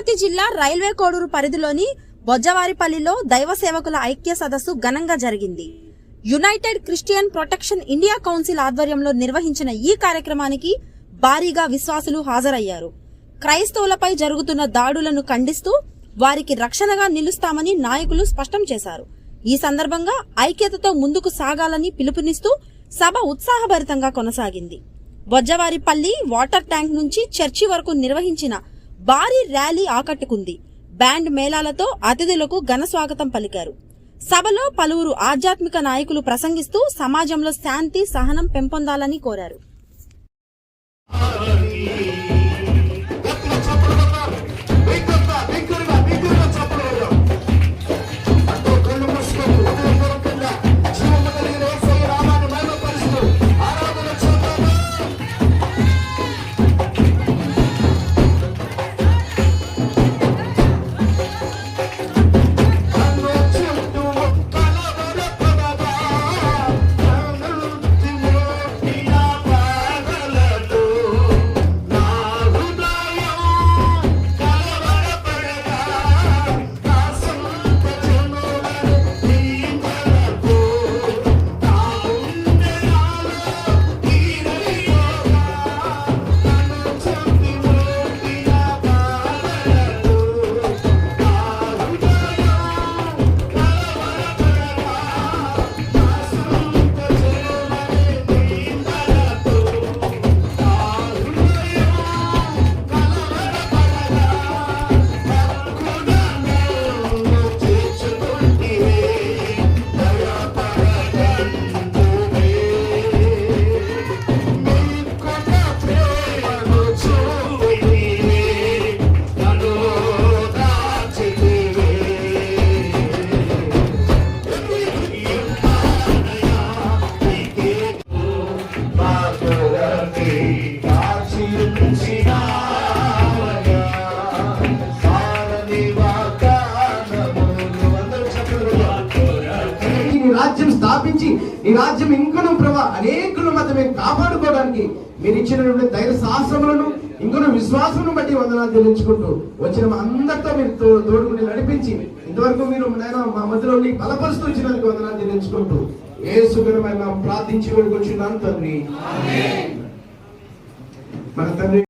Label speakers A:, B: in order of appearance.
A: తిరుపతి జిల్లా రైల్వే కోడూరు పరిధిలోని బొజ్జవారిపల్లిలో దైవ సేవకుల ఐక్య సదస్సు ఘనంగా జరిగింది. United Christian protection India council ఆధ్వర్యంలో నిర్వహించిన ఈ కార్యక్రమానికి భారీగా విశ్వాసులు హాజరయ్యారు. క్రైస్తవులపై జరుగుతున్న దాడులను ఖండిస్తూ వారికి రక్షణగా నిలుస్తామని నాయకులు స్పష్టం చేశారు. ఈ సందర్భంగా ఐక్యతతో ముందుకు సాగాలని పిలుపునిస్తూ సభ ఉత్సాహభరితంగా కొనసాగింది. బొజ్జవారిపల్లి వాటర్ ట్యాంక్ నుంచి చర్చి వరకు నిర్వహించిన భారీ ర్యాలీ ఆకట్టుకుంది. బ్యాండ్ మేళాలతో అతిథులకు ఘన స్వాగతం పలికారు. సభలో పలువురు ఆధ్యాత్మిక నాయకులు ప్రసంగిస్తూ సమాజంలో శాంతి సహనం పెంపొందాలని కోరారు.
B: రాజ్యం స్థాపించి ఈ రాజ్యం ఇంకను ప్రభా అనేకుల మధ్య మేము కాపాడుకోవడానికి మీరు ఇచ్చినటువంటి ధైర్య సాహసములను ఇంకను విశ్వాసమును బట్టి వందనాలు చెల్లించుకుంటూ వచ్చిన అందరితో మీరు తోడుకుని నడిపించి ఇంతవరకు మీరు మా మధ్యలో బలపరుస్తూ వచ్చినందుకు వందనాలు చెల్లించుకుంటూ యేసుకరమైన ప్రార్థించి వేడుకొచ్చున్నాను తండ్రి. మన తండ్రి